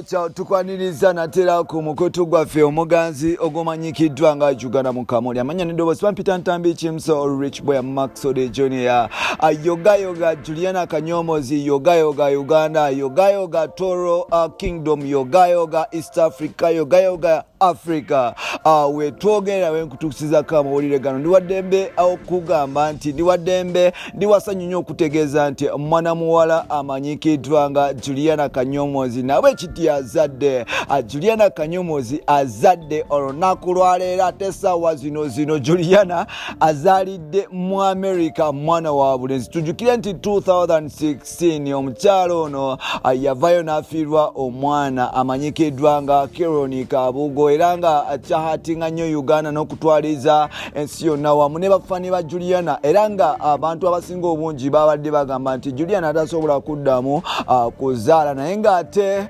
Ciao tukwaniriza natera ku mukutu gwaffe omuganzi ogumanyikiddwa nga Uganda Mukamooli amanya n'eddoboozi Pampita Ntambi Chimso Rich Boy Maxode Junior Yoga Juliana Kanyomozi Yoga Uganda Yoga Toro Kingdom Yoga East Africa Yoga Africa wetwogera wenkutuusiza kamawulire gano ndi waddembe okugamba nti ndi waddembe ndi wasanyu nnyo okutegeeza nti mwana muwala amanyikiddwa nga Juliana Kanyomozi nawe kiti azadde Juliana Kanyomozi azadde olunaku lwaleero ate essaawa zino Juliana azaalidde mu America mwana wa bulenzi tujjukire nti 2016 omukyalo ono yavayo n'afiirwa omwana amanyikiddwa nga Kironi Kabugo era nga akyahatinga nnyo Uganda n'okutwaliza ensi yonna wamu ne bafani ba Juliana era nga abantu abasinga obungi babadde bagamba nti Juliana tasobola kuddamu kuzaala naye ng'ate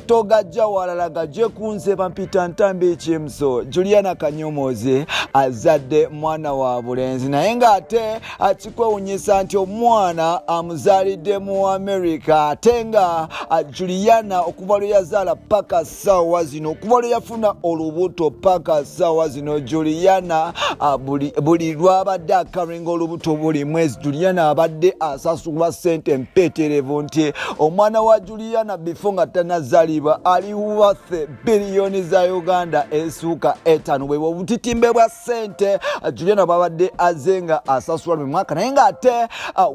togajja walala gajje kunze Pampita Ntambi Chimso Juliana Kanyomozi azadde mwana wa bulenzi naye ng'ate kikwewunyisa nti omwana amuzaalidde mu America ate nga Juliana okuva lwe yazaala paka ssaawa zino okuva lwe yafuna olubuto paka ssaawa zino Juliana buli lwabadde akarenga olubuto buli mwezi Juliana abadde asasulwa ssente mpeeterevu nti omwana wa Juliana before nga tanazaalibwa ali worth biliyoni za Uganda esuuka 5 bwe obutitimbe bwa ssente Juliana babadde azenga asasulwa mu mwaka naye ng'ate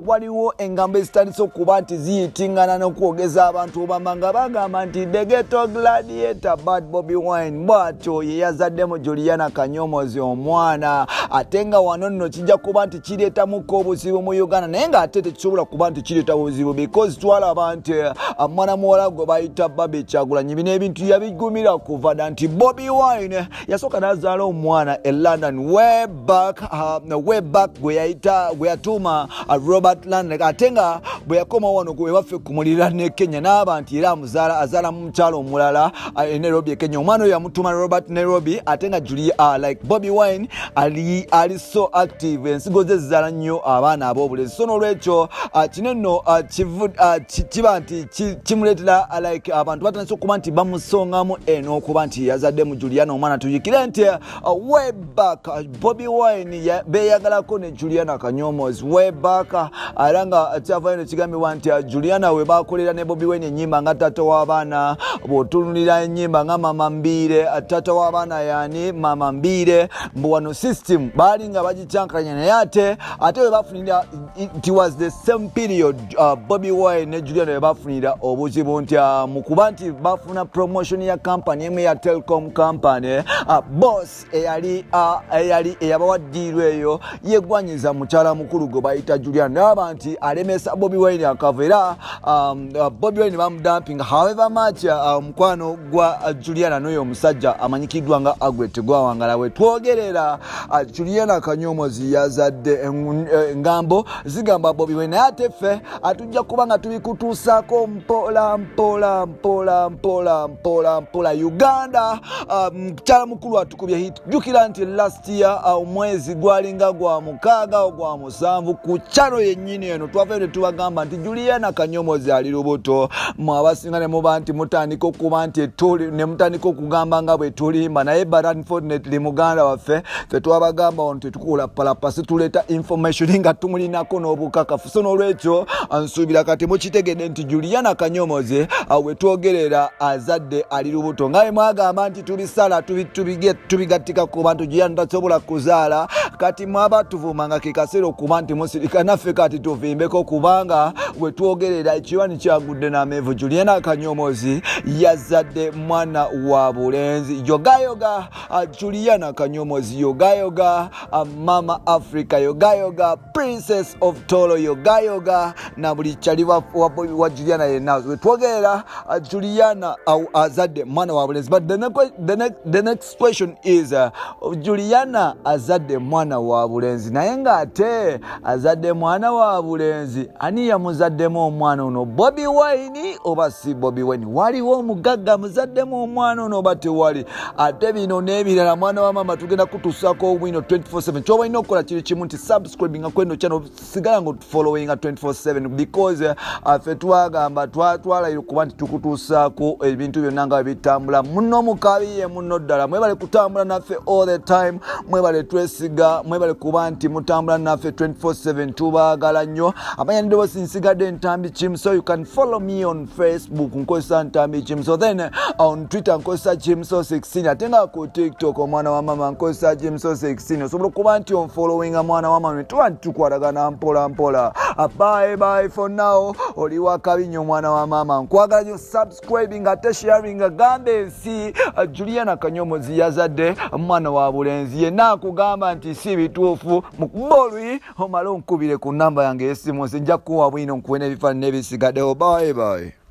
waliwo engambo ezitandise okuba nti ziyitingana n'okwogeza abantu obamanga bagamba nti the ghetto gladiator bad Bobi Wine bw'atyo ye yazaddemu Juliana Kanyomozi omwana ate nga wano nno kijja kuba nti kireetamuko obuzibu mu Uganda naye ng'ate tekisobola kuba nti kireeta buzibu because twalaba nti mwana muwala gwe bayita Babe Kyagulanyi bino ebintu yabigumira kuva dda nti Bobi Wine yasooka n'azaala omwana e London way back gwe yatuuma Robert Landek ate nga bwe yakoma wano gwe baffe kumulira ne Kenya n'aba nti era azaala mu mukyalo omulala e Nairobi e Kenya omwana oyo yamutuma Robert Nairobi ate nga like Bobi Wine ali so active ensigo ze zizaala nnyo abaana ab'obulenzi so n'olwekyo kino nno kiba nti kimuleetera like abantu batandise okuba nti bamusongamu eno okuba nti yazadde mu Juliana omwana tuyikire nti way back Bobi Wine beeyagalako ne Juliana Kanyomozi way back era nga kyavayo ne kigambibwa nti Juliana we bakolera ne Bobi Wine ennyimba nga taata w'abaana bw'otunulira ennyimba nga Mama Mbire taata w'abaana yani Mama Mbire mbu wano system baali nga bagicyankanya naye ate we bafunira it was the same period Bobi Wine ne Juliana we bafunira obuzibu nti mu kuba nti bafuna promotion ya company emu ya telecom company boss eyabawaddiirwa eyo yegwanyiza mukyala mukulu gwe bayita Juliana n'aba nti alemesa Bobi Wine akava era Bobi Wine bamudamping however much mukwano gwa Juliana n'oyo omusajja amanyikiddwa nga Agwet gwawangala we twogerera Juliana Kanyomozi yazadde engambo zigamba Bobi Wine naye ate ffe atujja kuba nga tubikutuusaako mpola Uganda mukyala mukulu atukubye hit jjukira nti last year omwezi gwalinga gwa 6 gwa 7 ku chano yennyini eno twavayo ne tubagamba nti Juliana Kanyomozi ali lubuto mwabasinga ne muba nti mutandika okuba nti tuli ne mutandika okugamba nga bwe tulimba naye but unfortunately Muganda waffe tetwabagamba nti tukula palapasi tuleta information nga tumulinako n'obukakafu so n'olwekyo nsuubira kati mukitegedde nti Juliana Kanyomozi we twogerera azadde ali lubuto nga mwagamba nti tubisala tubigattika ku bantu Juliana tasobola kuzaala kati mwaba tuvumanga kikaseera okuba nti musirika naffe kati tuvimbeko kubanga we twogerera ekiwani kyagudde n'ameevu Juliana Kanyomozi yazadde mwana wa bulenzi yoga Juliana Kanyomozi yoga Mama Africa yoga Princess of Tolo yoga na buli kyali wa Juliana yenna we twogerera Juliana azadde mwana wa bulenzi but the next question is Juliana azadde mwana wa bulenzi naye ng'ate azadde mwana wa bulenzi ani yamuzaddemu omwana ono Bobi Wine oba si Bobi Wine, waliwo omugagga muzaddemu omwana ono oba tewali? Ate bino n'ebirala mwana wa mama tugenda kutuusaako obwino 24/7. Ky'oba olina okukola kiri kimu nti subscribing kweno channel, sigala nga following 24/7 because ffe twagamba twatwalayo kuba nti tukutuusaako ebintu byonna nga bitambula. Munno mukabiye munno ddala, mwebale kutambula naffe all the time, mwebale twesiga, mwebale kuba nti mutambula naffe 24/7. Tubaagala nnyo. Amanya ndowooza nsigadde Ntambi Kim, so you can follow me on Facebook nkozesa Ntambi Kim, so then on Twitter nkozesa Jimso16, ate nga ku TikTok omwana wa mama nkozesa Jimso16. osobola okuba nti on following mwana wa mama tuba nti tukwatagana mpola mpola. Bye bye for now. Oli wakabinyo mwana wa mama, nkwagala nnyo. Subscribing ate sharing, gambe ensi Juliana Kanyomozi Azadde Omwaana Owobulenzi. Yenna akugamba nti si bituufu mukbolwi omale onkubire ku namba yange y'essimu, nzija kuwa bwino nkuwe n'ebifaananyi ebisigaddewo. Bye bye.